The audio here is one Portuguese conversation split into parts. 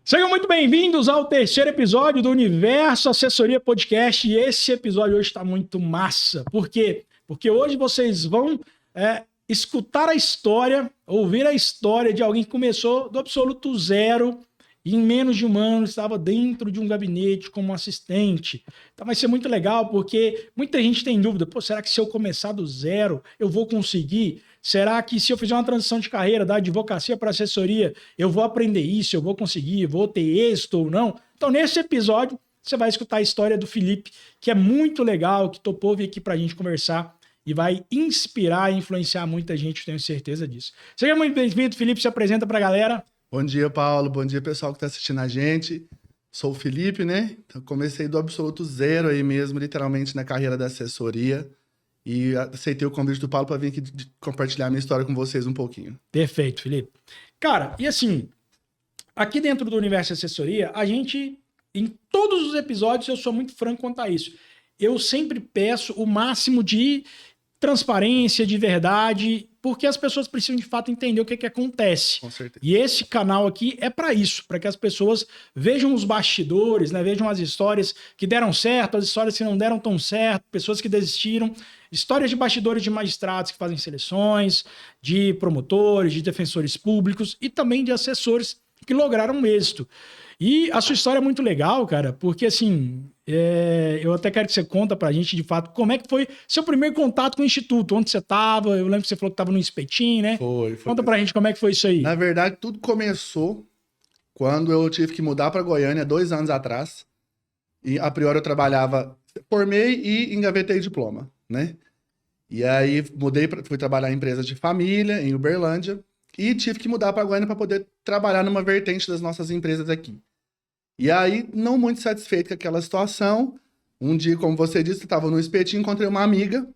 Sejam muito bem-vindos ao terceiro episódio do Universo Assessoria Podcast. E esse episódio hoje está muito massa. Por quê? Porque hoje vocês vão escutar a história, ouvir a história de alguém que começou do absoluto zero e em menos de um ano estava dentro de um gabinete como assistente. Então vai ser muito legal porque muita gente tem dúvida. Pô, será que se eu começar do zero eu vou conseguir? Será que se eu fizer uma transição de carreira da advocacia para assessoria, eu vou aprender isso, eu vou conseguir, vou ter êxito ou não? Então, nesse episódio, você vai escutar a história do Felipe, que é muito legal, que topou vir aqui para a gente conversar e vai inspirar e influenciar muita gente, tenho certeza disso. Seja muito bem-vindo, Felipe, se apresenta para a galera. Bom dia, Paulo. Bom dia, pessoal que está assistindo a gente. Sou o Felipe, né? Então, comecei do absoluto zero aí mesmo, literalmente, na carreira da assessoria. E aceitei o convite do Paulo para vir aqui compartilhar minha história com vocês um pouquinho. Perfeito, Felipe. Cara, e assim, aqui dentro do Universo Assessoria, a gente, em todos os episódios, eu sou muito franco quanto a isso. Eu sempre peço o máximo de transparência, de verdade, porque as pessoas precisam de fato entender o que acontece. Com certeza. E esse canal aqui é para isso, para que as pessoas vejam os bastidores, né? Vejam as histórias que deram certo, as histórias que não deram tão certo, pessoas que desistiram, histórias de bastidores de magistrados que fazem seleções, de promotores, de defensores públicos e também de assessores que lograram êxito. E a sua história é muito legal, cara, porque assim, eu até quero que você conta pra gente, de fato, como é que foi seu primeiro contato com o Instituto, onde você tava, eu lembro que você falou que tava no espetinho, né? Foi. Conta pra gente como é que foi isso aí. Na verdade, tudo começou quando eu tive que mudar para Goiânia 2 anos atrás. E a priori eu trabalhava, formei e engavetei diploma, né? E aí fui trabalhar em empresa de família, em Uberlândia, e tive que mudar para Goiânia para poder trabalhar numa vertente das nossas empresas aqui. E aí, não muito satisfeito com aquela situação, um dia, como você disse, eu estava no espetinho, encontrei uma amiga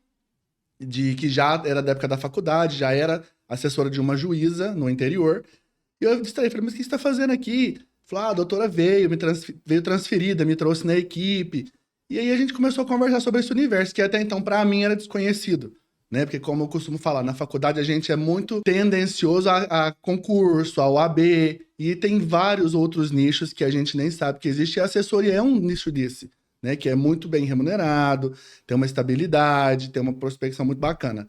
que já era da época da faculdade, já era assessora de uma juíza no interior. E eu distraí, falei, mas o que você está fazendo aqui? Falou, a doutora veio transferida, me trouxe na equipe. E aí a gente começou a conversar sobre esse universo, que até então, para mim, era desconhecido. Né? Porque, como eu costumo falar, na faculdade a gente é muito tendencioso a concurso, a OAB, e tem vários outros nichos que a gente nem sabe que existe, e a assessoria é um nicho desse, né? Que é muito bem remunerado, tem uma estabilidade, tem uma prospecção muito bacana.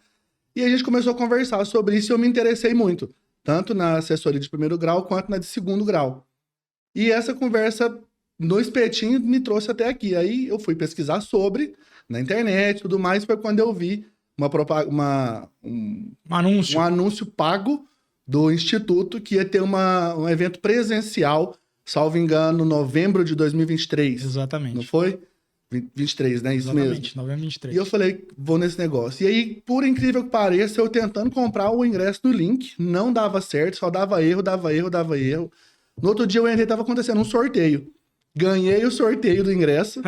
E a gente começou a conversar sobre isso e eu me interessei muito, tanto na assessoria de primeiro grau quanto na de segundo grau. E essa conversa no espetinho me trouxe até aqui. Aí eu fui pesquisar sobre, na internet e tudo mais, foi quando eu vi um anúncio pago do Instituto que ia ter um evento presencial, salvo engano, novembro de 2023. Exatamente. Não foi? 23, né? Isso Exatamente, mesmo. novembro 23. E eu falei, vou nesse negócio. E aí, por incrível que pareça, eu tentando comprar o ingresso do link, não dava certo, só dava erro. No outro dia eu entrei, tava acontecendo um sorteio. Ganhei o sorteio do ingresso,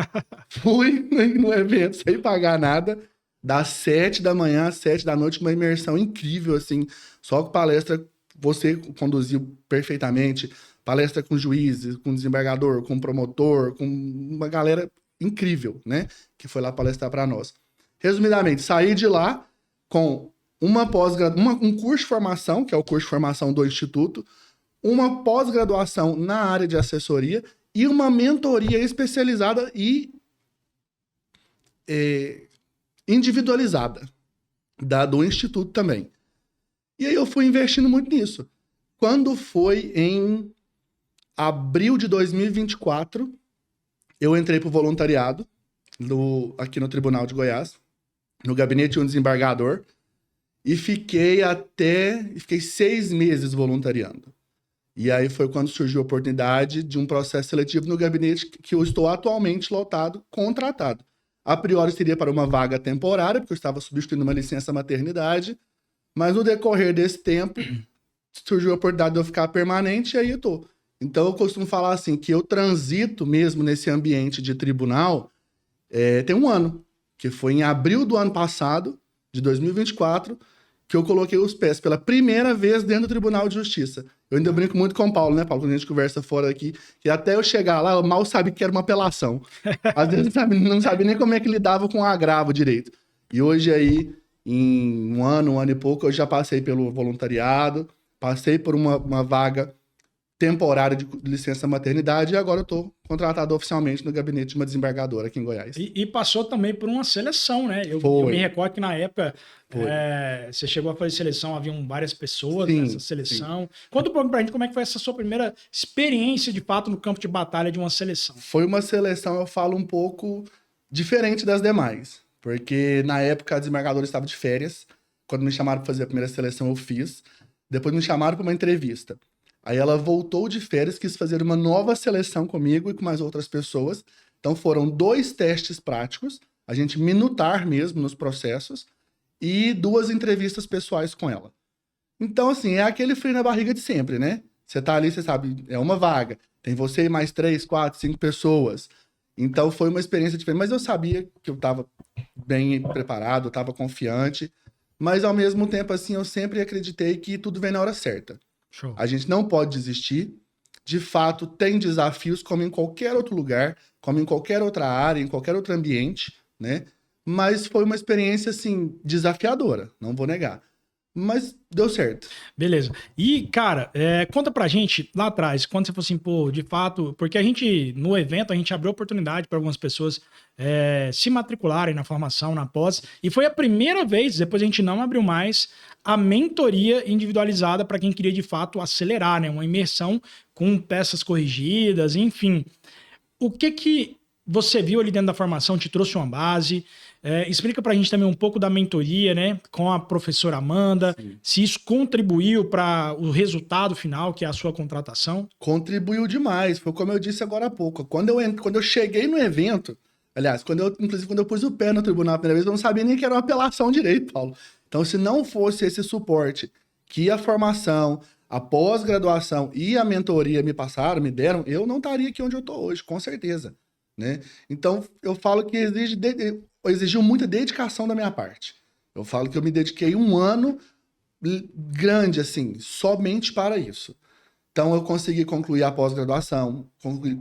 fui no evento sem pagar nada, das 7 da manhã às 7 da noite, uma imersão incrível, assim, só com palestra, você conduziu perfeitamente, palestra com juízes, com desembargador, com promotor, com uma galera incrível, né, que foi lá palestrar para nós. Resumidamente, saí de lá com um curso de formação, que é o curso de formação do Instituto, uma pós-graduação na área de assessoria e uma mentoria especializada e individualizada do Instituto também. E aí eu fui investindo muito nisso. Quando foi em abril de 2024, eu entrei para o voluntariado aqui no Tribunal de Goiás, no gabinete de um desembargador, e fiquei 6 meses voluntariando. E aí foi quando surgiu a oportunidade de um processo seletivo no gabinete que eu estou atualmente lotado, contratado. A priori seria para uma vaga temporária, porque eu estava substituindo uma licença maternidade, mas no decorrer desse tempo surgiu a oportunidade de eu ficar permanente e aí eu tô. Então eu costumo falar assim, que eu transito mesmo nesse ambiente de tribunal tem um ano, que foi em abril do ano passado, de 2024, que eu coloquei os pés pela primeira vez dentro do Tribunal de Justiça. Eu ainda brinco muito com o Paulo, né, Paulo? Quando a gente conversa fora aqui, que até eu chegar lá, eu mal sabia que era uma apelação. Às vezes não sabia nem como é que lidava com o agravo direito. E hoje aí, em um ano e pouco, eu já passei pelo voluntariado, passei por uma vaga temporário de licença maternidade e agora eu estou contratado oficialmente no gabinete de uma desembargadora aqui em Goiás. E passou também por uma seleção, né? Eu me recordo que na época você chegou a fazer seleção, haviam várias pessoas nessa seleção. Sim. Conta um pouco pra gente como é que foi essa sua primeira experiência, de fato, no campo de batalha de uma seleção. Foi uma seleção, eu falo, um pouco diferente das demais, porque na época a desembargadora estava de férias. Quando me chamaram para fazer a primeira seleção, eu fiz. Depois me chamaram para uma entrevista. Aí ela voltou de férias, quis fazer uma nova seleção comigo e com mais outras pessoas. Então foram 2 testes práticos, a gente minutar mesmo nos processos, e 2 entrevistas pessoais com ela. Então, assim, é aquele frio na barriga de sempre, né? Você tá ali, você sabe, é uma vaga. Tem você e mais 3, 4, 5 pessoas. Então foi uma experiência diferente. Mas eu sabia que eu estava bem preparado, eu estava confiante. Mas ao mesmo tempo, assim, eu sempre acreditei que tudo vem na hora certa. Show. A gente não pode desistir. De fato, tem desafios, como em qualquer outro lugar, como em qualquer outra área, em qualquer outro ambiente, né? Mas foi uma experiência, assim, desafiadora, não vou negar. Mas deu certo. Beleza. E, cara, conta pra gente lá atrás, quando você falou assim, pô, de fato, porque a gente, no evento, a gente abriu oportunidade para algumas pessoas se matricularem na formação, na pós, e foi a primeira vez, depois a gente não abriu mais, a mentoria individualizada para quem queria, de fato, acelerar, né? Uma imersão com peças corrigidas, enfim. O que você viu ali dentro da formação, te trouxe uma base? Explica pra gente também um pouco da mentoria, né? Com a professora Amanda, sim, se isso contribuiu para o resultado final, que é a sua contratação. Contribuiu demais, foi como eu disse agora há pouco. Quando eu cheguei no evento, aliás, inclusive quando eu pus o pé no tribunal a primeira vez, eu não sabia nem que era uma apelação direito, Paulo. Então, se não fosse esse suporte que a formação, a pós-graduação e a mentoria me passaram, me deram, eu não estaria aqui onde eu estou hoje, com certeza, né? Então, eu falo que exigiu muita dedicação da minha parte. Eu falo que eu me dediquei 1 ano grande, assim, somente para isso. Então, eu consegui concluir a pós-graduação,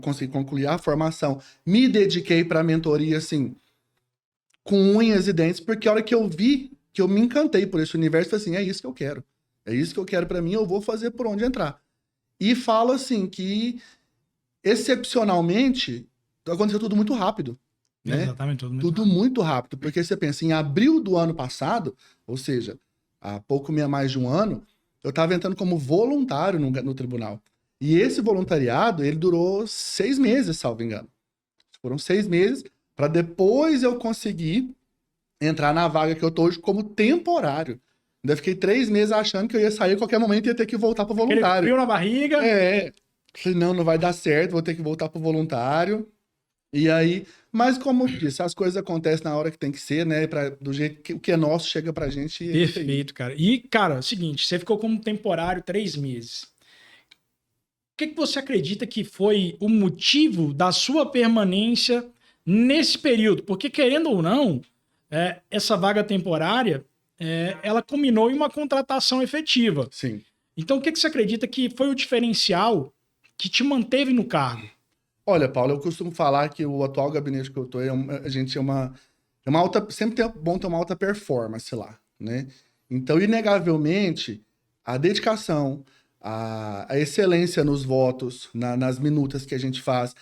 consegui concluir a formação, me dediquei para a mentoria, assim, com unhas e dentes, porque a hora que eu vi, que eu me encantei por esse universo, falei assim, é isso que eu quero. É isso que eu quero para mim, eu vou fazer por onde entrar. E falo, assim, que, excepcionalmente, aconteceu tudo muito rápido. Né? Exatamente, tudo muito rápido, porque você pensa, em abril do ano passado, ou seja, há pouco mais de 1 ano, eu estava entrando como voluntário no tribunal. E esse voluntariado, ele durou 6 meses, salvo engano. Foram 6 meses, para depois eu conseguir entrar na vaga que eu tô hoje como temporário. Ainda fiquei 3 meses achando que eu ia sair a qualquer momento e ia ter que voltar para voluntário. Aquele frio na barriga. Falei, não vai dar certo, vou ter que voltar para voluntário. E aí, mas como eu disse, as coisas acontecem na hora que tem que ser, né? Do jeito que o que é nosso chega pra gente. Perfeito, cara. E, cara, é o seguinte, você ficou como temporário 3 meses. O que você acredita que foi o motivo da sua permanência nesse período? Porque, querendo ou não, essa vaga temporária, ela culminou em uma contratação efetiva. Sim. Então, o que você acredita que foi o diferencial que te manteve no cargo? Olha, Paulo, eu costumo falar que o atual gabinete que eu tô, a gente é uma alta, sempre é bom ter uma alta performance lá, né? Então, inegavelmente, a dedicação, a excelência nos votos, nas minutas que a gente faz,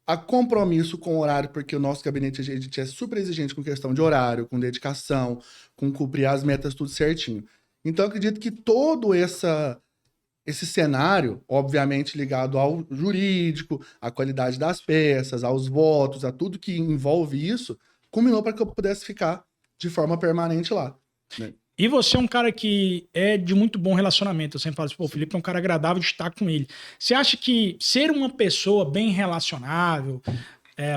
a compromisso com o horário, porque o nosso gabinete, a gente é super exigente com questão de horário, com dedicação, com cumprir as metas tudo certinho. Então, eu acredito que todo esse cenário, obviamente ligado ao jurídico, à qualidade das peças, aos votos, a tudo que envolve isso, culminou para que eu pudesse ficar de forma permanente lá. Né? E você é um cara que é de muito bom relacionamento. Eu sempre falo assim, pô, o Felipe é um cara agradável de estar com ele. Você acha que ser uma pessoa bem relacionável...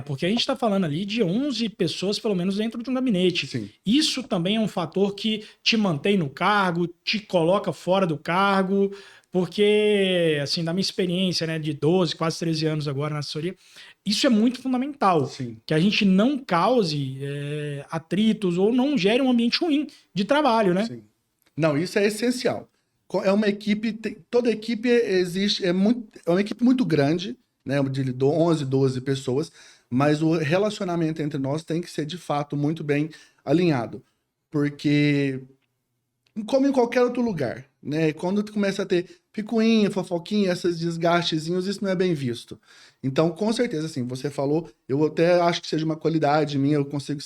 porque a gente está falando ali de 11 pessoas, pelo menos, dentro de um gabinete. Sim. Isso também é um fator que te mantém no cargo, te coloca fora do cargo... Porque, assim, da minha experiência, né, de 12, quase 13 anos agora na assessoria, isso é muito fundamental. Sim. Que a gente não cause atritos ou não gere um ambiente ruim de trabalho, né? Sim. Não, isso é essencial. É uma equipe, toda equipe existe, é uma equipe muito grande, né, de 11, 12 pessoas, mas o relacionamento entre nós tem que ser, de fato, muito bem alinhado. Porque, como em qualquer outro lugar, né? E quando tu começa a ter picuinha, fofoquinha, esses desgastezinhos, isso não é bem visto. Então, com certeza, assim, você falou, eu até acho que seja uma qualidade minha, eu consigo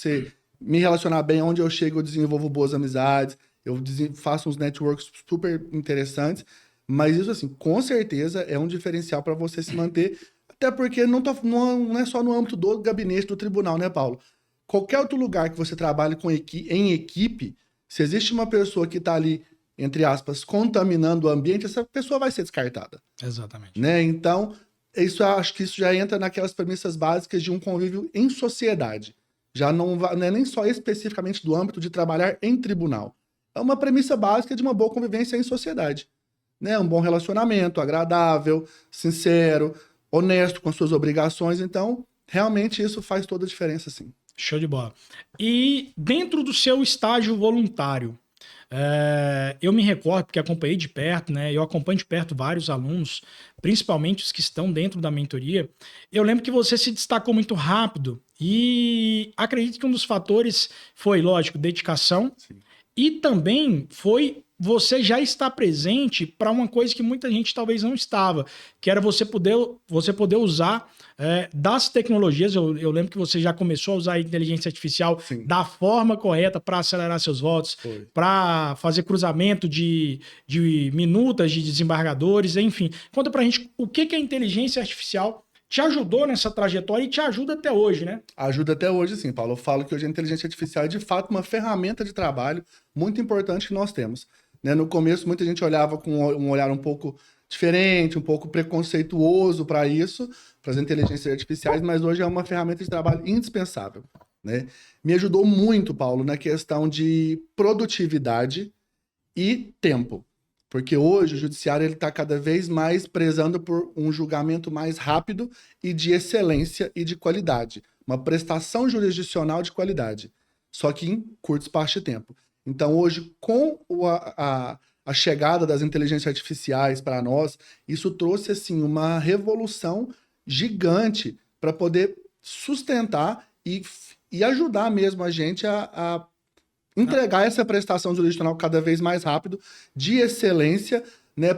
me relacionar bem, onde eu chego eu desenvolvo boas amizades, eu faço uns networks super interessantes, mas isso, assim, com certeza é um diferencial para você se manter, até porque não é só no âmbito do gabinete do tribunal, né, Paulo? Qualquer outro lugar que você trabalhe em equipe, se existe uma pessoa que está ali, entre aspas, contaminando o ambiente, essa pessoa vai ser descartada. Exatamente. Né? Então, acho que isso já entra naquelas premissas básicas de um convívio em sociedade. Já não é nem só especificamente do âmbito de trabalhar em tribunal. É uma premissa básica de uma boa convivência em sociedade. Né? Um bom relacionamento, agradável, sincero, honesto com suas obrigações. Então, realmente isso faz toda a diferença, sim. Show de bola. E dentro do seu estágio voluntário, eu me recordo, porque acompanhei de perto, né? Eu acompanho de perto vários alunos, principalmente os que estão dentro da mentoria. Eu lembro que você se destacou muito rápido e acredito que um dos fatores foi, lógico, dedicação. Sim. E também foi você já estar presente para uma coisa que muita gente talvez não estava, que era você poder usar das tecnologias. Eu lembro que você já começou a usar a inteligência artificial Sim. da forma correta para acelerar seus votos, para fazer cruzamento de minutas de desembargadores, enfim. Conta pra gente o que a inteligência artificial te ajudou nessa trajetória e te ajuda até hoje, né? Ajuda até hoje, sim, Paulo. Eu falo que hoje a inteligência artificial é, de fato, uma ferramenta de trabalho muito importante que nós temos. Né? No começo, muita gente olhava com um olhar um pouco diferente, um pouco preconceituoso para isso, para as inteligências artificiais, mas hoje é uma ferramenta de trabalho indispensável. Né? Me ajudou muito, Paulo, na questão de produtividade e tempo. Porque hoje o judiciário está cada vez mais prezando por um julgamento mais rápido e de excelência e de qualidade. Uma prestação jurisdicional de qualidade. Só que em curto espaço de tempo. Então hoje, com a chegada das inteligências artificiais para nós, isso trouxe assim, uma revolução gigante para poder sustentar e ajudar mesmo a gente a entregar essa prestação jurisdicional cada vez mais rápido, de excelência, né?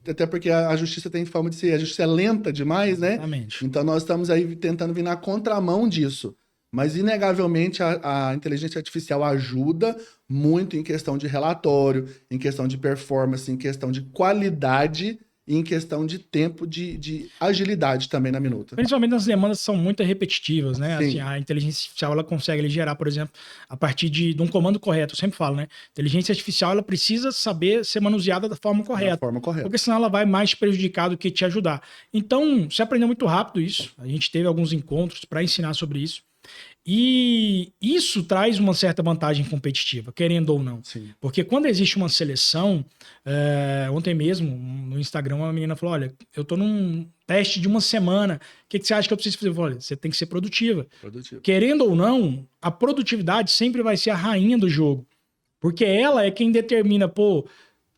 Até porque a justiça tem fama de ser, a justiça é lenta demais, né? Exatamente. Então nós estamos aí tentando vir na contramão disso. Mas, inegavelmente, a inteligência artificial ajuda muito em questão de relatório, em questão de performance, em questão de qualidade e em questão de tempo, de agilidade também na minuta. Principalmente nas demandas que são muito repetitivas, né? Assim, a inteligência artificial ela consegue gerar, por exemplo, a partir de um comando correto. Eu sempre falo, né? Inteligência artificial ela precisa saber ser manuseada da forma correta. Da forma correta. Porque senão ela vai mais te prejudicar do que te ajudar. Então, você aprendeu muito rápido isso. A gente teve alguns encontros para ensinar sobre isso. E isso traz uma certa vantagem competitiva, querendo ou não. Sim. Porque quando existe uma seleção, ontem mesmo, no Instagram, uma menina falou, olha, eu tô num teste de uma semana, o que você acha que eu preciso fazer? Eu falei, olha, você tem que ser produtiva. Querendo ou não, a produtividade sempre vai ser a rainha do jogo. Porque ela é quem determina,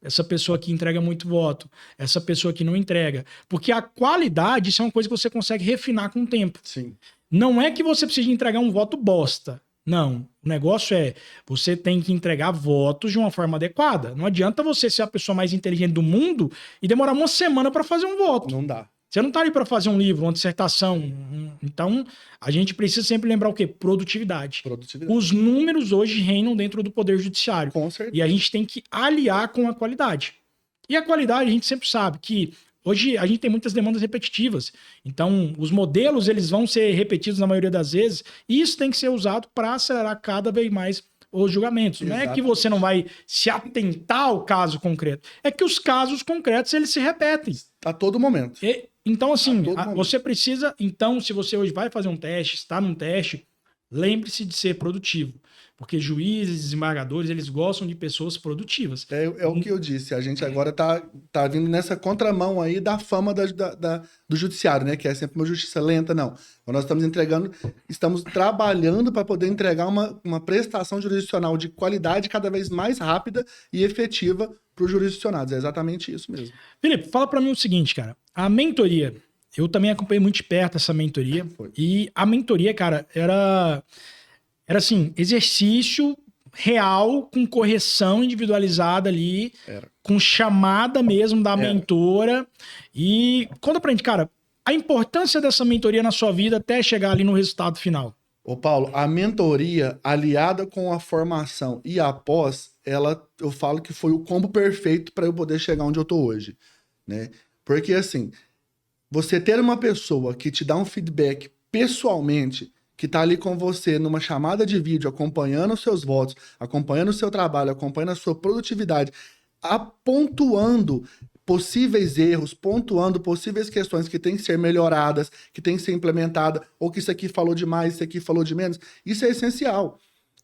essa pessoa aqui entrega muito voto, essa pessoa aqui não entrega. Porque a qualidade, isso é uma coisa que você consegue refinar com o tempo. Sim. Não é que você precisa entregar um voto bosta. Não. O negócio é, você tem que entregar votos de uma forma adequada. Não adianta você ser a pessoa mais inteligente do mundo e demorar uma semana para fazer um voto. Não dá. Você não tá ali para fazer um livro, uma dissertação. Então, a gente precisa sempre lembrar o quê? Produtividade. Os números hoje reinam dentro do Poder Judiciário. Com certeza. E a gente tem que aliar com a qualidade. E a qualidade, a gente sempre sabe que hoje a gente tem muitas demandas repetitivas. Então, os modelos eles vão ser repetidos na maioria das vezes. E isso tem que ser usado para acelerar cada vez mais os julgamentos. Exatamente. Não é que você não vai se atentar ao caso concreto. É que os casos concretos eles se repetem. A todo momento. Então, assim, você precisa... Então, se você hoje vai fazer um teste, está num teste, lembre-se de ser produtivo. Porque juízes, desembargadores, eles gostam de pessoas produtivas. É o que eu disse. A gente agora tá vindo nessa contramão aí da fama do judiciário, né? Que é sempre uma justiça lenta, não. Então, nós estamos trabalhando para poder entregar uma prestação jurisdicional de qualidade cada vez mais rápida e efetiva para os jurisdicionados. É exatamente isso mesmo. Felipe, fala para mim o seguinte, cara. A mentoria, eu também acompanhei muito de perto essa mentoria. E a mentoria, cara, era assim, exercício real, com correção individualizada ali, com chamada mesmo da mentora. E conta pra gente, cara, a importância dessa mentoria na sua vida até chegar ali no resultado final. Ô Paulo, a mentoria aliada com a formação e a pós, eu falo que foi o combo perfeito para eu poder chegar onde eu tô hoje, né? Porque assim, você ter uma pessoa que te dá um feedback pessoalmente, que tá ali com você numa chamada de vídeo, acompanhando os seus votos, acompanhando o seu trabalho, acompanhando a sua produtividade, pontuando possíveis erros, pontuando possíveis questões que têm que ser melhoradas, que têm que ser implementadas, ou que isso aqui falou demais, isso aqui falou de menos, isso é essencial,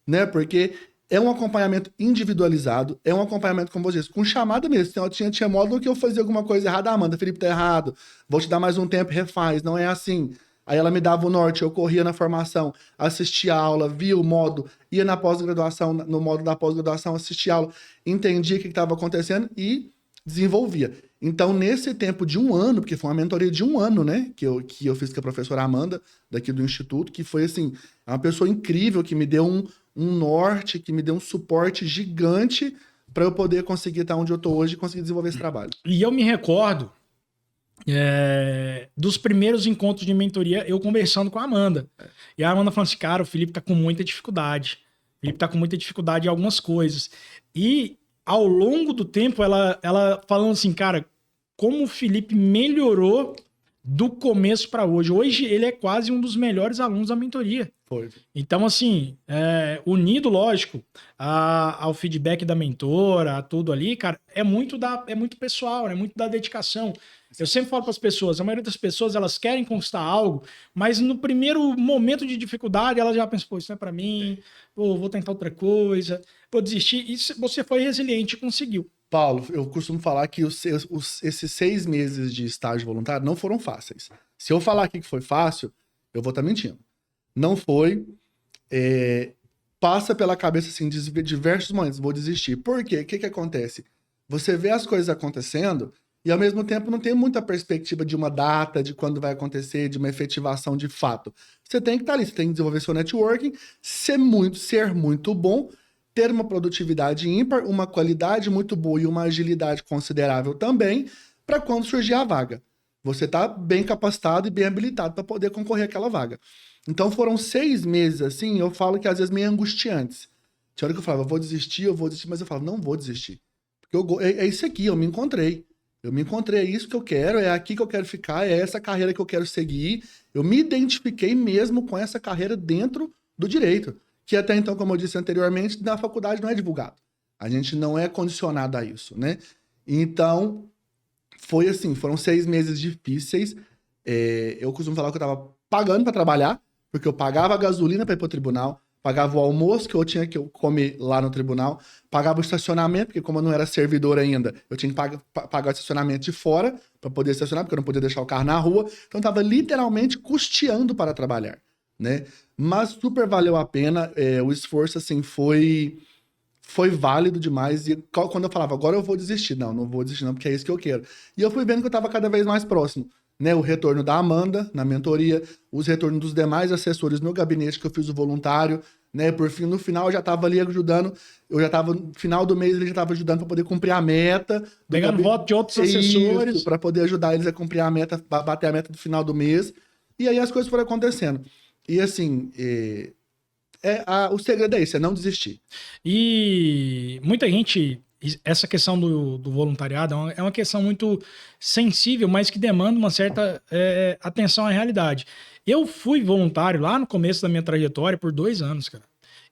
né? Porque é um acompanhamento individualizado, é um acompanhamento, como você disse, com chamada mesmo. Tinha módulo que eu fazia alguma coisa errada, Amanda, Felipe, tá errado, vou te dar mais um tempo, refaz, não é assim. Aí ela me dava o norte, eu corria na formação, assistia a aula, via o modo, ia na pós-graduação, no modo da pós-graduação, assistia a aula, entendia o que estava acontecendo e desenvolvia. Então, nesse tempo de 1 ano, porque foi uma mentoria de 1 ano, né, que eu fiz com a professora Amanda, daqui do Instituto, que foi, assim, uma pessoa incrível, que me deu um norte, que me deu um suporte gigante para eu poder conseguir estar onde eu estou hoje e conseguir desenvolver esse trabalho. E eu me recordo dos primeiros encontros de mentoria, eu conversando com a Amanda. E a Amanda falando assim, cara, o Felipe tá com muita dificuldade. O Felipe tá com muita dificuldade em algumas coisas. E ao longo do tempo, ela falando assim, cara, como o Felipe melhorou do começo para hoje. Hoje ele é quase um dos melhores alunos da mentoria. Foi. Então, assim, unido, lógico, ao feedback da mentora, a tudo ali, cara, é muito pessoal, é muito da dedicação. Eu sempre falo para as pessoas, a maioria das pessoas, elas querem conquistar algo, mas no primeiro momento de dificuldade, elas já pensam, pô, isso não é para mim, pô, vou tentar outra coisa, vou desistir. E você foi resiliente e conseguiu. Paulo, eu costumo falar que esses 6 meses de estágio voluntário não foram fáceis. Se eu falar aqui que foi fácil, eu vou estar mentindo. Não foi. Passa pela cabeça, assim, diversos momentos, vou desistir. Por quê? O que acontece? Você vê as coisas acontecendo e, ao mesmo tempo, não tem muita perspectiva de uma data, de quando vai acontecer, de uma efetivação de fato. Você tem que estar ali, você tem que desenvolver seu networking, ser muito bom, ter uma produtividade ímpar, uma qualidade muito boa e uma agilidade considerável também, para quando surgir a vaga. Você está bem capacitado e bem habilitado para poder concorrer àquela vaga. Então foram 6 meses, assim, eu falo que às vezes meio angustiantes. Tinha hora que eu falava, eu vou desistir, mas eu falava, não vou desistir. Porque é isso aqui, eu me encontrei. É isso que eu quero, é aqui que eu quero ficar, é essa carreira que eu quero seguir. Eu me identifiquei mesmo com essa carreira dentro do direito. Que até então, como eu disse anteriormente, na faculdade não é divulgado. A gente não é condicionado a isso, né? Então, foi assim, foram 6 meses difíceis. Eu costumo falar que eu tava pagando para trabalhar, porque eu pagava a gasolina para ir pro tribunal, pagava o almoço que eu tinha que comer lá no tribunal, pagava o estacionamento, porque como eu não era servidor ainda, eu tinha que pagar o estacionamento de fora para poder estacionar, porque eu não podia deixar o carro na rua. Então, eu tava literalmente custeando para trabalhar, né? Mas super valeu a pena, o esforço, assim, foi válido demais. E quando eu falava, agora eu vou desistir, não vou desistir não, porque é isso que eu quero. E eu fui vendo que eu estava cada vez mais próximo, né? O retorno da Amanda na mentoria, os retornos dos demais assessores no gabinete que eu fiz o voluntário, né? Por fim, no final eu já estava ali ajudando, no final do mês ele já estava ajudando para poder cumprir a meta. Pegando voto de outros assessores. Para poder ajudar eles a cumprir a meta, bater a meta do final do mês. E aí as coisas foram acontecendo. E assim, o segredo é isso, é não desistir. E muita gente, essa questão do voluntariado é uma questão muito sensível, mas que demanda uma certa atenção à realidade. Eu fui voluntário lá no começo da minha trajetória por 2 anos, cara.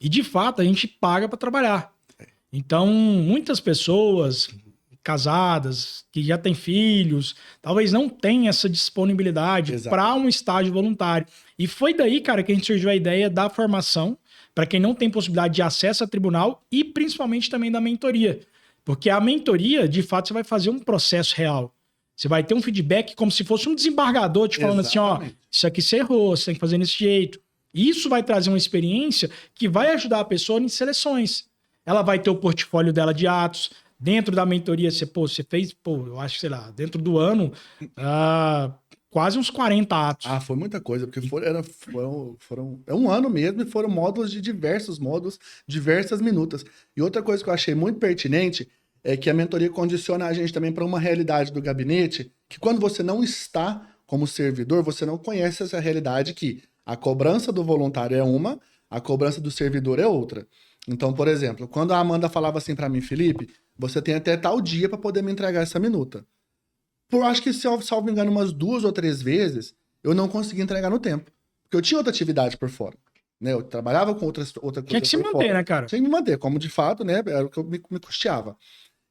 E de fato a gente paga para trabalhar. Então, muitas pessoas casadas, que já têm filhos, talvez não tenham essa disponibilidade para um estágio voluntário. E foi daí, cara, que a gente surgiu a ideia da formação, para quem não tem possibilidade de acesso a tribunal e principalmente também da mentoria. Porque a mentoria, de fato, você vai fazer um processo real. Você vai ter um feedback como se fosse um desembargador te falando assim, ó, isso aqui você errou, você tem que fazer desse jeito. E isso vai trazer uma experiência que vai ajudar a pessoa em seleções. Ela vai ter o portfólio dela de atos. Dentro da mentoria, você fez, eu acho que, sei lá, dentro do ano, quase uns 40 atos. Ah, foi muita coisa, porque é um ano mesmo e foram módulos de diversos módulos, diversas minutas. E outra coisa que eu achei muito pertinente é que a mentoria condiciona a gente também para uma realidade do gabinete, que quando você não está como servidor, você não conhece essa realidade que a cobrança do voluntário é uma, a cobrança do servidor é outra. Então, por exemplo, quando a Amanda falava assim para mim, Felipe, você tem até tal dia para poder me entregar essa minuta. Por acho que, se eu salvo engano, umas 2 ou 3 vezes, eu não consegui entregar no tempo. Porque eu tinha outra atividade por fora. Né? Eu trabalhava com outra coisa. Tinha que se manter, fora. né, cara? Tinha que me manter, como de fato, né? Era o que eu me custeava.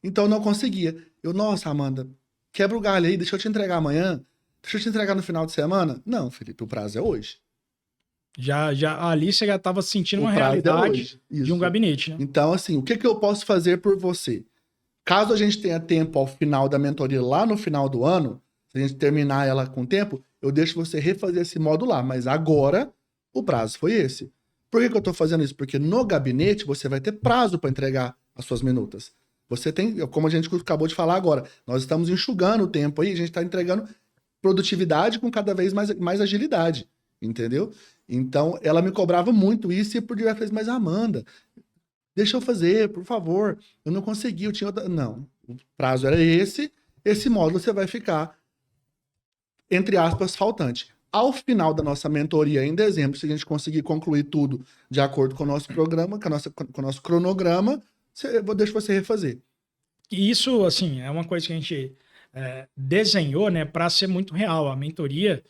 Então eu não conseguia. Nossa, Amanda, quebra o galho aí, deixa eu te entregar amanhã. Deixa eu te entregar no final de semana. Não, Felipe, o prazo é hoje. Ali você já estava sentindo uma prazo é realidade hoje. de Isso. um gabinete, né? Então, assim, o que eu posso fazer por você? Caso a gente tenha tempo ao final da mentoria, lá no final do ano, se a gente terminar ela com tempo, eu deixo você refazer esse módulo lá. Mas agora, o prazo foi esse. Por que eu estou fazendo isso? Porque no gabinete você vai ter prazo para entregar as suas minutas. Você tem, como a gente acabou de falar agora, nós estamos enxugando o tempo aí, a gente está entregando produtividade com cada vez mais agilidade, entendeu? Então, ela me cobrava muito isso e por diversas vezes, mas Amanda, deixa eu fazer, por favor. Eu não consegui, eu tinha outra... Não, o prazo era esse módulo você vai ficar, entre aspas, faltante. Ao final da nossa mentoria, em dezembro, se a gente conseguir concluir tudo de acordo com o nosso programa, com o nosso cronograma, eu deixo você refazer. E isso, assim, é uma coisa que a gente desenhou, né, para ser muito real. A mentoria,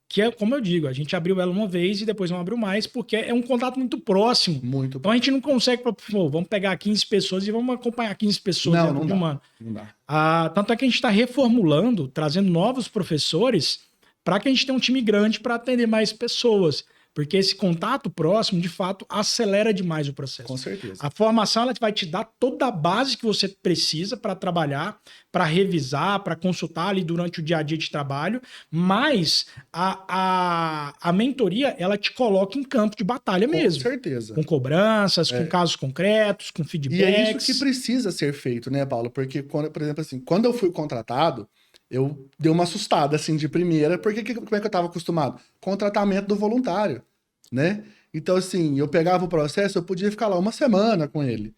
que é, como eu digo, a gente abriu ela uma vez e depois não abriu mais, porque é um contato muito próximo. Muito. Então a gente não consegue, vamos pegar 15 pessoas e vamos acompanhar 15 pessoas dentro de um ano. Não dá. Tanto é que a gente está reformulando, trazendo novos professores para que a gente tenha um time grande para atender mais pessoas. Porque esse contato próximo, de fato, acelera demais o processo. Com certeza. A formação ela vai te dar toda a base que você precisa para trabalhar, para revisar, para consultar ali durante o dia a dia de trabalho, mas a mentoria, ela te coloca em campo de batalha mesmo. Com certeza. Com cobranças, com casos concretos, com feedbacks. E é isso que precisa ser feito, né, Paulo? Porque, por exemplo, assim, quando eu fui contratado, eu dei uma assustada, assim, de primeira, porque como é que eu estava acostumado? Com o tratamento do voluntário, né? Então, assim, eu pegava o processo, eu podia ficar lá uma semana com ele.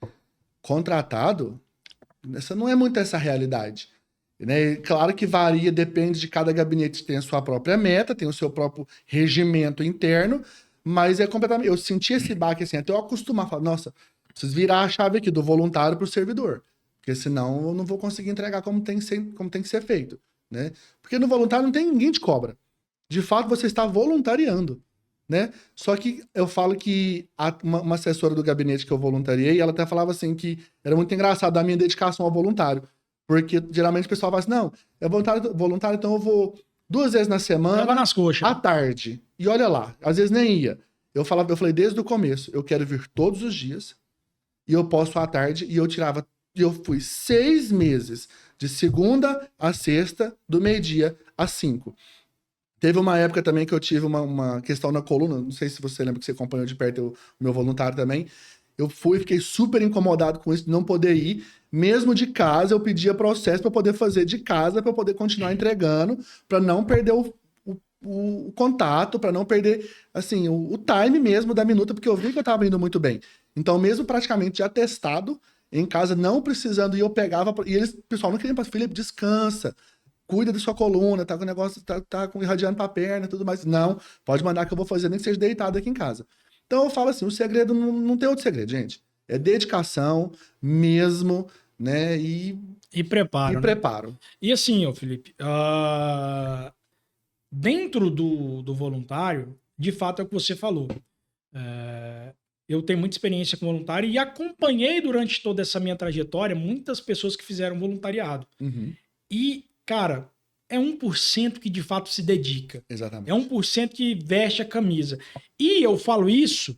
Contratado, essa não é muito essa realidade, né? Claro que varia, depende de cada gabinete, tem a sua própria meta, tem o seu próprio regimento interno, mas é completamente... Eu senti esse baque, assim, até eu acostumar, falar, nossa, preciso virar a chave aqui do voluntário para o servidor. Porque senão eu não vou conseguir entregar como tem que ser feito, né? Porque no voluntário não tem ninguém te cobra. De fato, você está voluntariando, né? Só que eu falo que uma assessora do gabinete que eu voluntariei, ela até falava assim que era muito engraçado a minha dedicação ao voluntário. Porque geralmente o pessoal fala assim, não, é voluntário, então eu vou 2 vezes na semana, nas coxas, à tarde. E olha lá, às vezes nem ia. Eu falei desde o começo, eu quero vir todos os dias, e eu posso à tarde, e eu fui 6 meses, de segunda a sexta, do meio-dia às 5. Teve uma época também que eu tive uma questão na coluna, não sei se você lembra que você acompanhou de perto o meu voluntário também. Eu fiquei super incomodado com isso, de não poder ir. Mesmo de casa, eu pedia processo para poder fazer de casa, para poder continuar entregando, para não perder o contato, para não perder, assim, o time mesmo da minuta, porque eu vi que eu estava indo muito bem. Então, mesmo praticamente já testado, em casa, não precisando, e eu pegava, e eles, o pessoal não queria, Felipe, descansa, cuida da sua coluna, tá com o negócio, tá irradiando pra perna e tudo mais. Não, pode mandar que eu vou fazer, nem que seja deitado aqui em casa. Então eu falo assim, o segredo não tem outro segredo, gente. É dedicação mesmo, né? E preparo. E preparo. E assim, Felipe, dentro do voluntário, de fato é o que você falou. Eu tenho muita experiência com voluntário e acompanhei durante toda essa minha trajetória muitas pessoas que fizeram voluntariado. Uhum. E, cara, é 1% que de fato se dedica. Exatamente. É 1% que veste a camisa. E eu falo isso,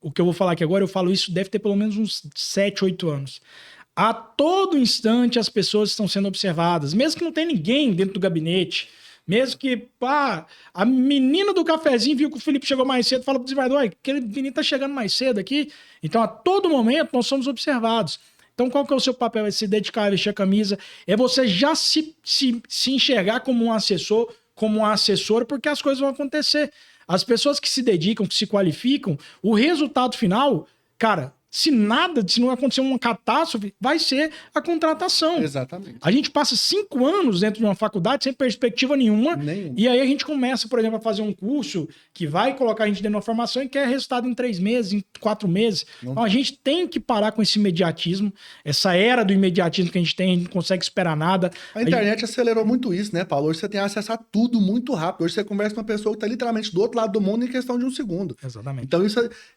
o que eu vou falar aqui agora, eu falo isso, deve ter pelo menos uns 7, 8 anos. A todo instante as pessoas estão sendo observadas, mesmo que não tenha ninguém dentro do gabinete. Mesmo que, a menina do cafezinho viu que o Felipe chegou mais cedo, fala pro desembargador, aquele menino tá chegando mais cedo aqui. Então, a todo momento, nós somos observados. Então, qual que é o seu papel? É se dedicar a vestir a camisa, é você já se enxergar como um assessor como assessor, porque as coisas vão acontecer. As pessoas que se dedicam, que se qualificam, o resultado final, cara, se não acontecer uma catástrofe, vai ser a contratação. Exatamente. A gente passa 5 anos dentro de uma faculdade sem perspectiva nenhuma. E aí a gente começa, por exemplo, a fazer um curso que vai colocar a gente dentro de uma formação e quer resultado em 3 meses, em 4 meses. Então a gente tem que parar com esse imediatismo, essa era do imediatismo que a gente não consegue esperar nada. A internet acelerou muito isso, né, Paulo? Hoje você tem acesso a tudo muito rápido. Hoje você conversa com uma pessoa que está literalmente do outro lado do mundo em questão de 1 segundo. Exatamente. Então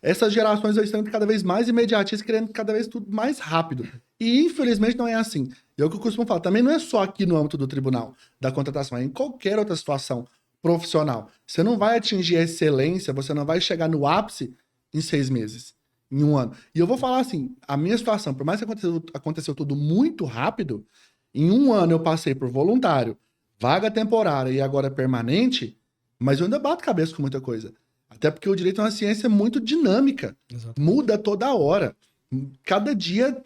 essas gerações estão cada vez mais imediatistas, querendo cada vez tudo mais rápido. E infelizmente não é assim. E é o que eu costumo falar, também não é só aqui no âmbito do tribunal, da contratação, é em qualquer outra situação profissional. Você não vai atingir a excelência, você não vai chegar no ápice em 6 meses, em 1 ano. E eu vou falar assim, a minha situação, por mais que aconteceu tudo muito rápido, em 1 ano eu passei por voluntário, vaga temporária e agora permanente, mas eu ainda bato cabeça com muita coisa. Até porque o direito é uma ciência muito dinâmica. Exatamente. Muda toda hora. Cada dia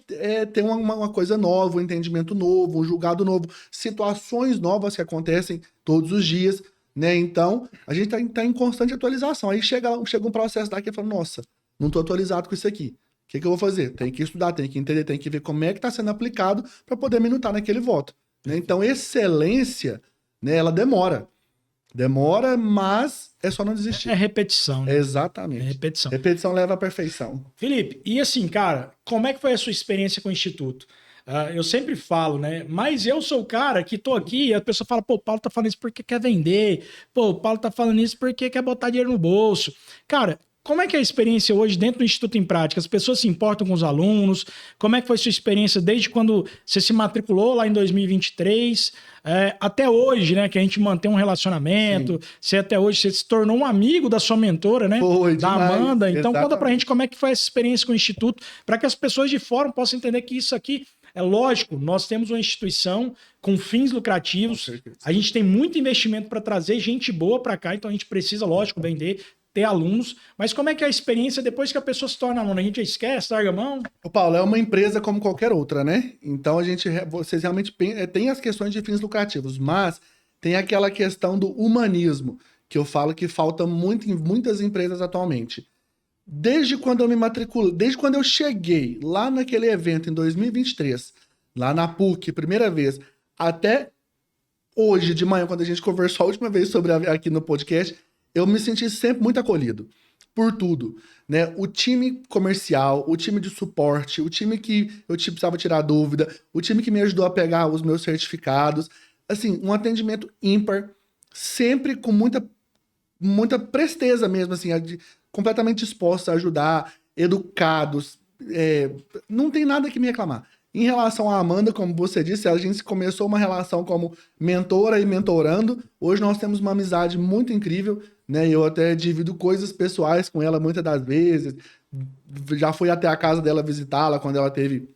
tem uma coisa nova, um entendimento novo, um julgado novo, situações novas que acontecem todos os dias, né? Então, a gente tá em constante atualização. Aí chega um processo daqui e fala, nossa, não tô atualizado com isso aqui. O que eu vou fazer? Tem que estudar, tem que entender, tem que ver como é que está sendo aplicado para poder minutar naquele voto. Né? Então, excelência, né, ela demora. Demora, mas é só não desistir. É repetição. Né? Exatamente. É repetição. Repetição leva à perfeição. Felipe, e assim, cara, como é que foi a sua experiência com o Instituto? Eu sempre falo, né? Mas eu sou o cara que tô aqui e a pessoa fala, pô, o Paulo tá falando isso porque quer vender. Pô, o Paulo tá falando isso porque quer botar dinheiro no bolso. Cara, como é que é a experiência hoje dentro do Instituto em Prática? As pessoas se importam com os alunos? Como é que foi a sua experiência desde quando você se matriculou lá em 2023 até hoje, né? Que a gente mantém um relacionamento. Sim. Você até hoje você se tornou um amigo da sua mentora, né? Foi, da demais. Amanda. Então Exatamente. Conta pra gente como é que foi essa experiência com o Instituto, para que as pessoas de fora possam entender que isso aqui é lógico. Nós temos uma instituição com fins lucrativos. A gente tem muito investimento para trazer gente boa para cá, então a gente precisa, lógico, vender, ter alunos, mas como é que é a experiência depois que a pessoa se torna aluna? A gente esquece, larga a mão? O Paulo, é uma empresa como qualquer outra, né? Então vocês realmente têm as questões de fins lucrativos, mas tem aquela questão do humanismo, que eu falo que falta muito em muitas empresas atualmente. Desde quando eu me matriculei, desde quando eu cheguei lá naquele evento em 2023, lá na PUC, primeira vez, até hoje de manhã, quando a gente conversou a última vez sobre aqui no podcast, eu me senti sempre muito acolhido por tudo, né? O time comercial, o time de suporte, o time que eu precisava tirar dúvida, o time que me ajudou a pegar os meus certificados, assim, um atendimento ímpar, sempre com muita presteza mesmo, assim, completamente dispostos a ajudar, educados, não tem nada que me reclamar. Em relação à Amanda, como você disse, a gente começou uma relação como mentora e mentorando. Hoje nós temos uma amizade muito incrível, né? Eu até divido coisas pessoais com ela muitas das vezes. Já fui até a casa dela visitá-la quando ela teve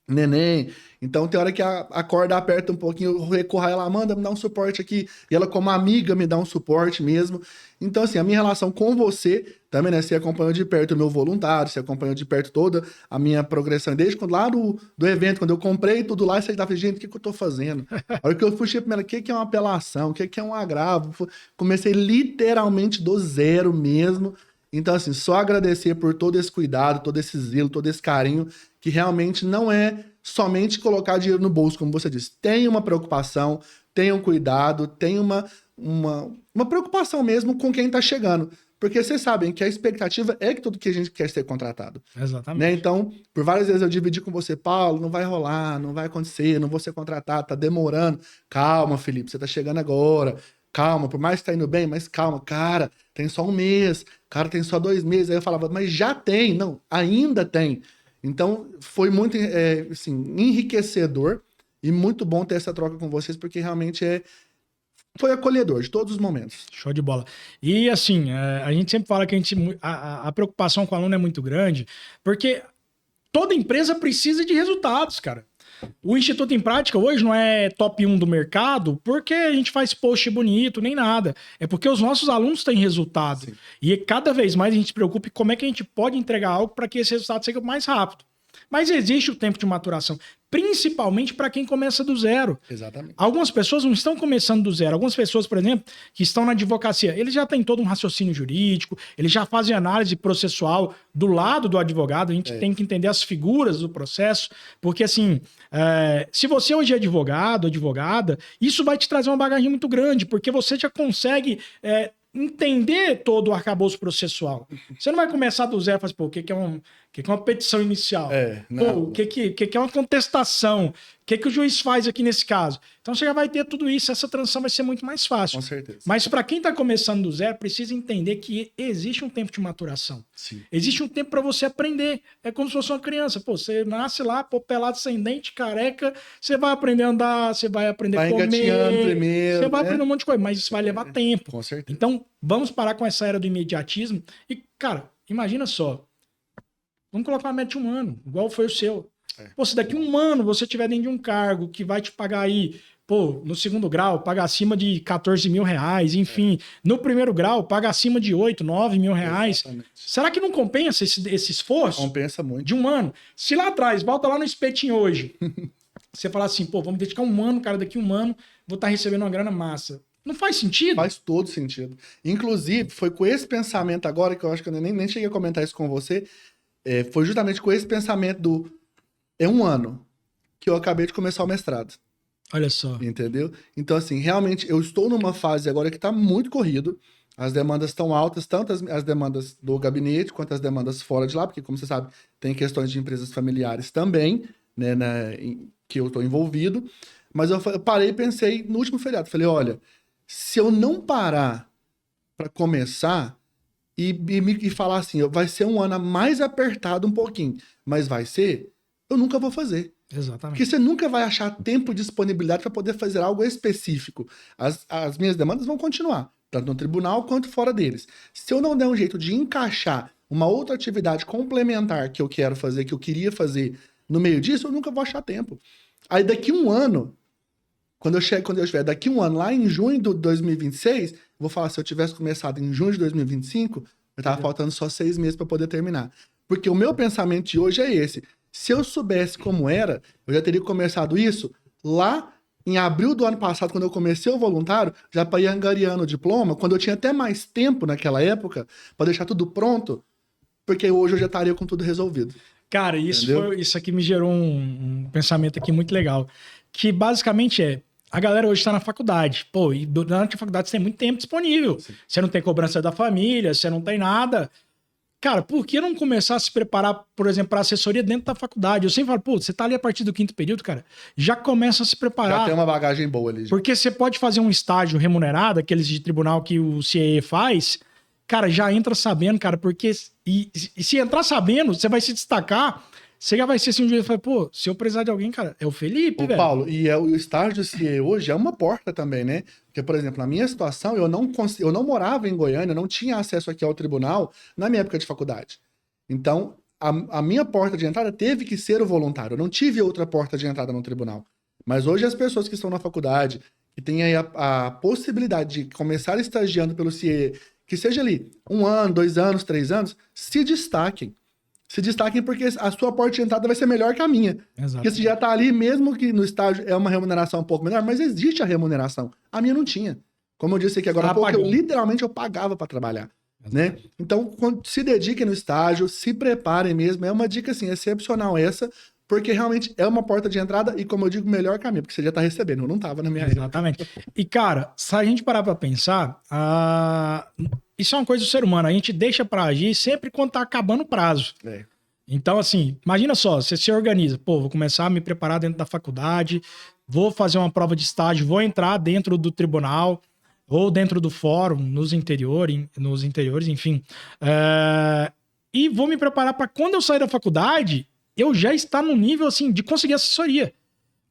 neném. Então tem hora que a corda aperta um pouquinho, eu recorro a ela, Amanda, me dá um suporte aqui. E ela, como amiga, me dá um suporte mesmo. Então, assim, a minha relação com você também, né? Você acompanhou de perto o meu voluntário, você acompanhou de perto toda a minha progressão. Desde lá do evento, quando eu comprei tudo lá, você estava, gente, o que eu tô fazendo? A hora que eu fui primeiro, o que é uma apelação? O que é um agravo? Comecei literalmente do zero mesmo. Então, assim, só agradecer por todo esse cuidado, todo esse zelo, todo esse carinho, que realmente não é somente colocar dinheiro no bolso, como você disse. Tem uma preocupação, tem um cuidado, tem uma preocupação mesmo com quem está chegando. Porque vocês sabem que a expectativa é que tudo que a gente quer ser contratado. Exatamente. Né? Então, por várias vezes eu dividi com você, Paulo, não vai rolar, não vai acontecer, não vou ser contratado, tá demorando. Calma, Felipe, você tá chegando agora. Calma, por mais que tá indo bem, mas calma, cara, tem só 1 mês, cara, tem só 2 meses. Aí eu falava, mas já tem, não, ainda tem. Então, foi muito assim, enriquecedor e muito bom ter essa troca com vocês, porque realmente foi acolhedor de todos os momentos. Show de bola. E assim, a gente sempre fala que a preocupação com o aluno é muito grande, porque toda empresa precisa de resultados, cara. O Instituto em Prática hoje não é top 1 do mercado porque a gente faz post bonito, nem nada. É porque os nossos alunos têm resultado. Sim. E cada vez mais a gente se preocupa em como é que a gente pode entregar algo para que esse resultado seja mais rápido. Mas existe o tempo de maturação, principalmente para quem começa do zero. Exatamente. Algumas pessoas não estão começando do zero. Algumas pessoas, por exemplo, que estão na advocacia, eles já têm todo um raciocínio jurídico, eles já fazem análise processual do lado do advogado. A gente tem que entender as figuras do processo, porque assim, se você hoje é advogado, advogada, isso vai te trazer uma bagagem muito grande, porque você já consegue entender todo o arcabouço processual. Você não vai começar do zero e falar assim, pô, o que é uma petição inicial? Pô, o que é uma contestação? O que o juiz faz aqui nesse caso? Então você já vai ter tudo isso, essa transição vai ser muito mais fácil. Com certeza. Mas para quem está começando do zero, precisa entender que existe um tempo de maturação. Sim. Existe um tempo para você aprender. É como se fosse uma criança. Pô, você nasce lá, pô, pelado, sem dente, careca, você vai aprender a andar, você vai aprender a comer. Engatinhando primeiro. Você vai aprender um monte de coisa, mas isso vai levar tempo. Com certeza. Então, vamos parar com essa era do imediatismo. E, cara, imagina só. Vamos colocar uma meta de 1 ano, igual foi o seu. Pô, se daqui 1 ano você estiver dentro de um cargo que vai te pagar aí, pô, no 2º grau, paga acima de 14 mil reais, enfim. No 1º grau, paga acima de 8, 9 mil reais. Exatamente. Será que não compensa esse esforço? Compensa muito. De 1 ano. Se lá atrás, volta lá no espetinho hoje, você falar assim, pô, vamos dedicar 1 ano, cara, daqui 1 ano vou estar recebendo uma grana massa. Não faz sentido? Faz todo sentido. Inclusive, foi com esse pensamento agora, que eu acho que eu nem cheguei a comentar isso com você, foi justamente com esse pensamento do 1 ano que eu acabei de começar o mestrado. Olha só. Entendeu? Então, assim, realmente, eu estou numa fase agora que está muito corrido. As demandas estão altas, tanto as demandas do gabinete quanto as demandas fora de lá, porque, como você sabe, tem questões de empresas familiares também, né, que eu estou envolvido. Mas eu parei e pensei no último feriado. Falei, olha, se eu não parar para começar e falar assim, vai ser um ano mais apertado um pouquinho, mas vai ser, eu nunca vou fazer. Exatamente. Porque você nunca vai achar tempo e disponibilidade para poder fazer algo específico. As minhas demandas vão continuar, tanto no tribunal quanto fora deles. Se eu não der um jeito de encaixar uma outra atividade complementar que eu quero fazer, que eu queria fazer no meio disso, eu nunca vou achar tempo. Aí daqui 1 ano, quando eu estiver daqui 1 ano, lá em junho de 2026, vou falar, se eu tivesse começado em junho de 2025, eu tava faltando só 6 meses para poder terminar. Porque o meu pensamento de hoje é esse. Se eu soubesse como era, eu já teria começado isso lá em abril do ano passado, quando eu comecei o voluntário, já para ir angariando o diploma, quando eu tinha até mais tempo naquela época, para deixar tudo pronto, porque hoje eu já estaria com tudo resolvido. Cara, isso aqui me gerou um pensamento aqui muito legal. Que basicamente a galera hoje está na faculdade. Pô, e durante a faculdade você tem muito tempo disponível. Sim. Você não tem cobrança da família, você não tem nada. Cara, por que não começar a se preparar, por exemplo, para assessoria dentro da faculdade? Eu sempre falo, pô, você tá ali a partir do 5º período, cara, já começa a se preparar. Já tem uma bagagem boa ali. Porque você pode fazer um estágio remunerado, aqueles de tribunal que o CIE faz, cara, já entra sabendo, cara, porque... E se entrar sabendo, você vai se destacar, você já vai ser assim um dia e fala, pô, se eu precisar de alguém, cara, é o Felipe, velho. Paulo, e o estágio do CIE hoje é uma porta também, né? Porque, por exemplo, na minha situação, eu não morava em Goiânia, eu não tinha acesso aqui ao tribunal na minha época de faculdade. Então, a minha porta de entrada teve que ser o voluntário. Eu não tive outra porta de entrada no tribunal. Mas hoje as pessoas que estão na faculdade, que têm aí a possibilidade de começar estagiando pelo CIE, que seja ali 1 ano, 2 anos, 3 anos, se destaquem. Se destaquem porque a sua porta de entrada vai ser melhor que a minha. Exato. Porque você já está ali, mesmo que no estágio é uma remuneração um pouco menor, mas existe a remuneração. A minha não tinha. Como eu disse aqui agora há pouco, eu pagava para trabalhar. Né? Então, se dediquem no estágio, se preparem mesmo. É uma dica assim, excepcional essa, porque realmente é uma porta de entrada e, como eu digo, melhor que a minha, porque você já está recebendo. Eu não estava na minha época. Exatamente. E, cara, se a gente parar para pensar, isso é uma coisa do ser humano. A gente deixa para agir sempre quando tá acabando o prazo. Então, assim, imagina só, você se organiza. Pô, vou começar a me preparar dentro da faculdade, vou fazer uma prova de estágio, vou entrar dentro do tribunal ou dentro do fórum, nos interiores, enfim. E vou me preparar para quando eu sair da faculdade, eu já estar no nível, assim, de conseguir assessoria.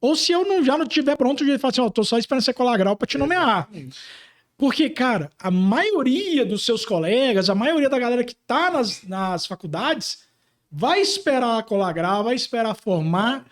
Ou se eu já não estiver pronto, eu já falo assim, ó, tô só esperando você colar grau para te nomear. Porque, cara, a maioria dos seus colegas, a maioria da galera que tá nas faculdades, vai esperar colar grau, vai esperar formar,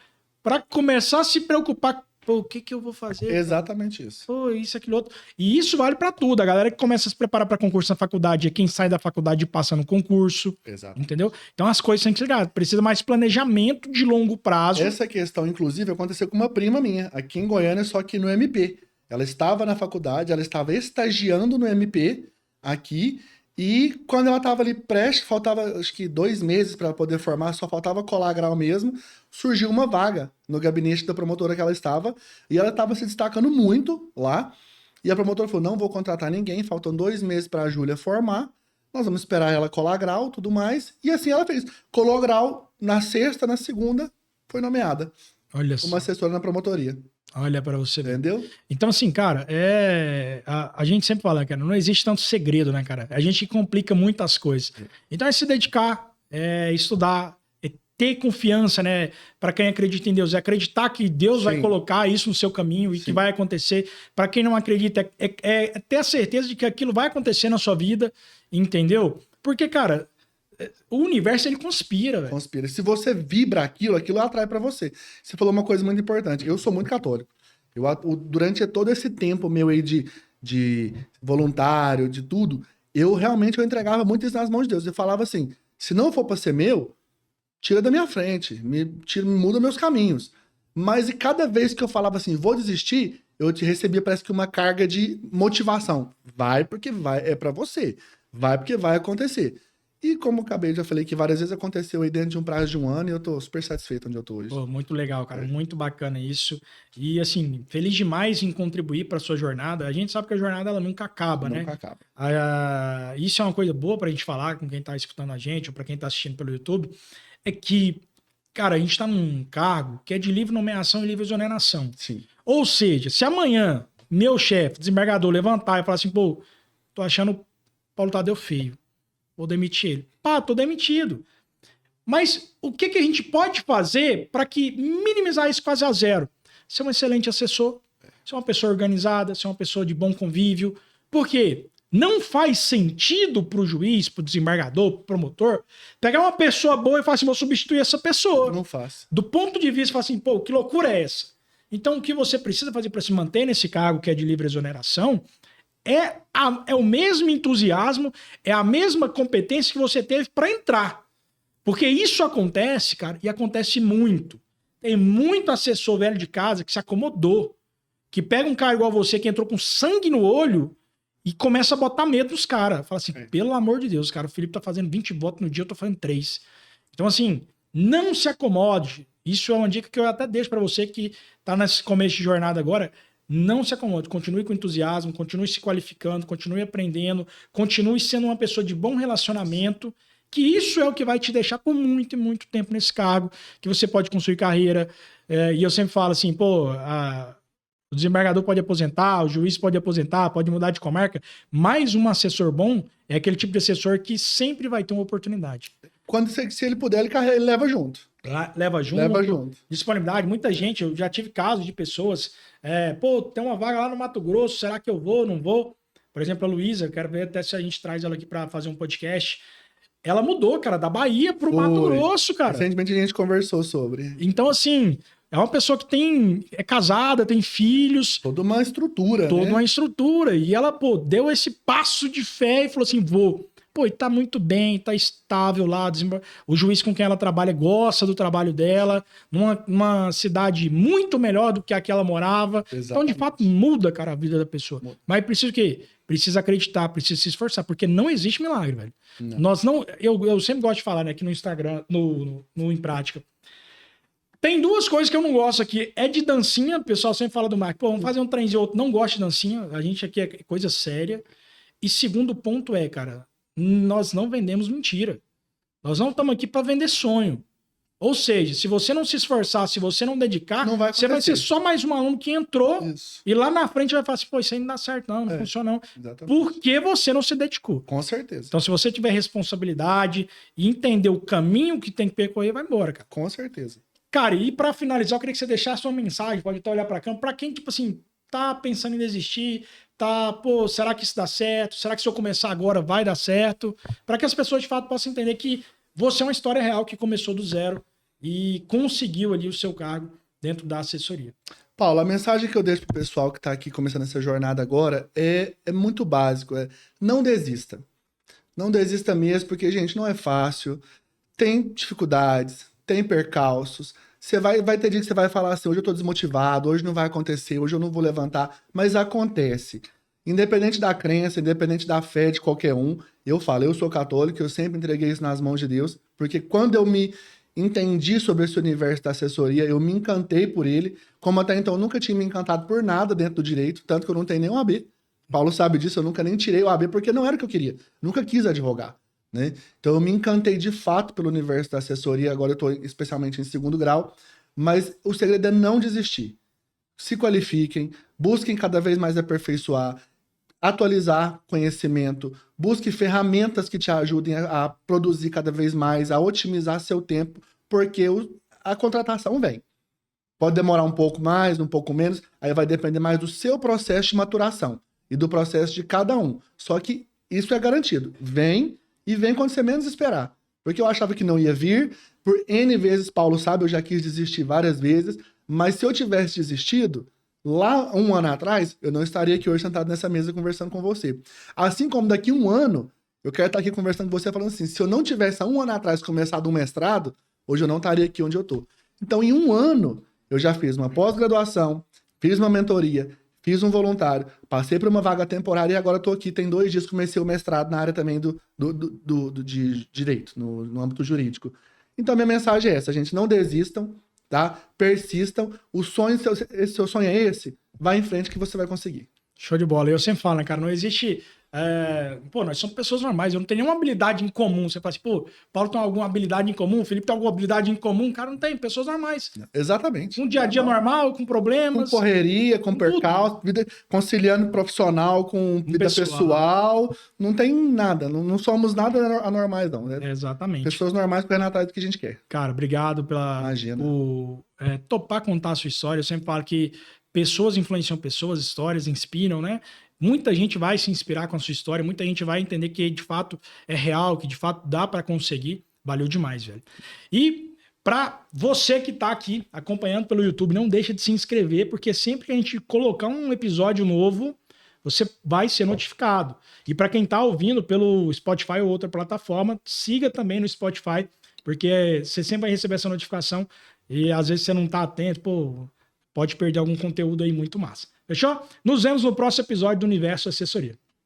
para começar a se preocupar Pô, o que que eu vou fazer? Exatamente isso. Pô, isso, aquilo, outro. E isso vale pra tudo. A galera que começa a se preparar pra concurso na faculdade é quem sai da faculdade e passa no concurso. Exato. Entendeu? Então as coisas têm que ser ligadas. Precisa mais planejamento de longo prazo. Essa questão, inclusive, aconteceu com uma prima minha, aqui em Goiânia, só que no MP. Ela estava na faculdade, ela estava estagiando no MP aqui, e quando ela estava ali prestes, faltava acho que 2 meses para poder formar, só faltava colar grau mesmo, surgiu uma vaga no gabinete da promotora que ela estava, e ela estava se destacando muito lá, e a promotora falou, não vou contratar ninguém, faltam 2 meses para a Júlia formar, nós vamos esperar ela colar grau, tudo mais, e assim ela fez. Colou grau na sexta, na segunda, foi nomeada Olha uma só. assessora na promotoria. Olha pra você ver. Entendeu? Então, assim, cara, a gente sempre fala, cara, não existe tanto segredo, né, cara? A gente complica muitas coisas. Então é se dedicar, é estudar, é ter confiança, né? Pra quem acredita em Deus, é acreditar que Deus vai Sim. colocar isso no seu caminho e que Sim. vai acontecer. Pra quem não acredita, é ter a certeza de que aquilo vai acontecer na sua vida, entendeu? Porque, cara, o universo ele conspira, velho. Conspira. Se você vibra aquilo, aquilo atrai pra você. Você falou uma coisa muito importante. Eu sou muito católico. Durante todo esse tempo meu aí de voluntário, de tudo, eu entregava muito isso nas mãos de Deus. Eu falava assim, se não for pra ser meu, tira da minha frente, muda meus caminhos. Mas e cada vez que eu falava assim, vou desistir, eu te recebia parece que uma carga de motivação. Vai porque vai, é pra você. Vai porque vai acontecer. E como eu acabei, já falei que várias vezes aconteceu aí dentro de um prazo de 1 ano e eu tô super satisfeito onde eu tô hoje. Pô, muito legal, cara. Muito bacana isso. E, assim, feliz demais em contribuir para sua jornada. A gente sabe que a jornada ela nunca acaba, né? Nunca acaba. Isso é uma coisa boa pra gente falar com quem tá escutando a gente ou pra quem tá assistindo pelo YouTube. É que, cara, a gente tá num cargo que é de livre nomeação e livre exoneração. Sim. Ou seja, se amanhã meu chefe, desembargador, levantar e falar assim, pô, tô achando o Paulo Tadeu feio, vou demitir ele. Pá, tô demitido. Mas o que que a gente pode fazer para que minimizar isso quase a zero? Ser um excelente assessor, ser uma pessoa organizada, ser uma pessoa de bom convívio. Por quê? Não faz sentido para o juiz, para o desembargador, para o promotor, pegar uma pessoa boa e falar assim, vou substituir essa pessoa. Não faz. Do ponto de vista, falar assim, pô, que loucura é essa? Então, o que você precisa fazer para se manter nesse cargo que é de livre exoneração é o mesmo entusiasmo, é a mesma competência que você teve para entrar. Porque isso acontece, cara, e acontece muito. Tem muito assessor velho de casa que se acomodou, que pega um cara igual você, que entrou com sangue no olho e começa a botar medo nos caras. Fala assim, pelo amor de Deus, cara, o Felipe tá fazendo 20 votos no dia, eu tô fazendo 3. Então, assim, não se acomode. Isso é uma dica que eu até deixo pra você que tá nesse começo de jornada agora. Não se acomode, continue com entusiasmo, continue se qualificando, continue aprendendo, continue sendo uma pessoa de bom relacionamento, que isso é o que vai te deixar por muito e muito tempo nesse cargo, que você pode construir carreira. E eu sempre falo assim, pô, o desembargador pode aposentar, o juiz pode aposentar, pode mudar de comarca, mas um assessor bom é aquele tipo de assessor que sempre vai ter uma oportunidade. Se ele puder, ele leva junto. Leva junto. Leva junto. Disponibilidade. Muita gente, eu já tive casos de pessoas, pô, tem uma vaga lá no Mato Grosso, será que eu vou, não vou? Por exemplo, a Luísa, quero ver até se a gente traz ela aqui para fazer um podcast. Ela mudou, cara, da Bahia pro Mato Grosso, cara. Recentemente a gente conversou sobre. Então, assim, é uma pessoa que é casada, tem filhos. Toda uma estrutura, Toda né? uma estrutura. E ela, pô, deu esse passo de fé e falou assim, vou. Pô, e tá muito bem, tá estável lá. O juiz com quem ela trabalha gosta do trabalho dela, numa cidade muito melhor do que a que ela morava. Exatamente. Então, de fato, muda, cara, a vida da pessoa. Muda. Mas precisa o quê? Precisa acreditar, precisa se esforçar, porque não existe milagre, velho. Não. Nós não... Eu sempre gosto de falar, né, aqui no Instagram, no Em Prática. Tem 2 coisas que eu não gosto aqui. É de dancinha, o pessoal sempre fala do Marco. Pô, vamos fazer um trenzinho, outro. Não gosto de dancinha, a gente aqui é coisa séria. E segundo ponto é, cara, nós não vendemos mentira. Nós não estamos aqui para vender sonho. Ou seja, se você não se esforçar, se você não dedicar, não vai você vai ser só mais um aluno que entrou e lá na frente vai falar assim, pô, isso aí não dá certo não funciona não. Exatamente. Porque você não se dedicou. Com certeza. Então se você tiver responsabilidade e entender o caminho que tem que percorrer, vai embora, cara. Com certeza. Cara, e para finalizar, eu queria que você deixasse uma mensagem, pode até olhar para cá, para quem, tipo assim, tá pensando em desistir, pô, será que isso dá certo? Será que se eu começar agora vai dar certo? Para que as pessoas de fato possam entender que você é uma história real que começou do zero e conseguiu ali o seu cargo dentro da assessoria. Paulo, a mensagem que eu deixo pro pessoal que tá aqui começando essa jornada agora é muito básico, não desista. Não desista mesmo, porque, gente, não é fácil, tem dificuldades, tem percalços, você vai ter dia que você vai falar assim, hoje eu tô desmotivado, hoje não vai acontecer, hoje eu não vou levantar, mas acontece. Independente da crença, independente da fé de qualquer um, eu falo, eu sou católico, eu sempre entreguei isso nas mãos de Deus, porque quando eu me entendi sobre esse universo da assessoria, eu me encantei por ele, como até então eu nunca tinha me encantado por nada dentro do direito, tanto que eu não tenho nenhum AB. Paulo sabe disso, eu nunca nem tirei o AB porque não era o que eu queria, nunca quis advogar, né? Então eu me encantei de fato pelo universo da assessoria, agora eu estou especialmente em 2º grau, mas o segredo é não desistir. Se qualifiquem, busquem cada vez mais aperfeiçoar, atualizar conhecimento, busque ferramentas que te ajudem a produzir cada vez mais, a otimizar seu tempo, porque a contratação vem. Pode demorar um pouco mais, um pouco menos, aí vai depender mais do seu processo de maturação e do processo de cada um. Só que isso é garantido. Vem e vem quando você menos esperar. Porque eu achava que não ia vir, por N vezes, Paulo sabe, eu já quis desistir várias vezes, mas se eu tivesse desistido, lá 1 ano atrás, eu não estaria aqui hoje sentado nessa mesa conversando com você. Assim como daqui 1 ano, eu quero estar aqui conversando com você falando assim, se eu não tivesse há 1 ano atrás começado um mestrado, hoje eu não estaria aqui onde eu estou. Então, em 1 ano, eu já fiz uma pós-graduação, fiz uma mentoria, fiz um voluntário, passei por uma vaga temporária e agora estou aqui. Tem 2 dias que comecei o mestrado na área também de direito, no âmbito jurídico. Então, minha mensagem é essa, gente, não desistam, tá? Persistam. O sonho, se seu sonho é esse, vai em frente que você vai conseguir. Show de bola. Eu sempre falo, né, cara? Não existe... nós somos pessoas normais. Eu não tenho nenhuma habilidade em comum. Você fala assim, pô, Paulo tem alguma habilidade em comum, Felipe tem alguma habilidade em comum. Cara, não tem. Pessoas normais. Exatamente. Um dia a dia normal, com problemas. Com correria, com percalço, vida, conciliando profissional com vida pessoal. Não tem nada. Não somos nada anormais, não. Exatamente. Pessoas normais correndo atrás do que a gente quer. Cara, obrigado por topar contar a sua história. Eu sempre falo que pessoas influenciam pessoas, histórias inspiram, né? Muita gente vai se inspirar com a sua história, muita gente vai entender que de fato é real, que de fato dá para conseguir. Valeu demais, velho. E para você que tá aqui acompanhando pelo YouTube, não deixa de se inscrever, porque sempre que a gente colocar um episódio novo, você vai ser notificado. E para quem tá ouvindo pelo Spotify ou outra plataforma, siga também no Spotify, porque você sempre vai receber essa notificação e às vezes você não tá atento, pô, pode perder algum conteúdo aí muito massa. Fechou? Nos vemos no próximo episódio do Universo Assessoria.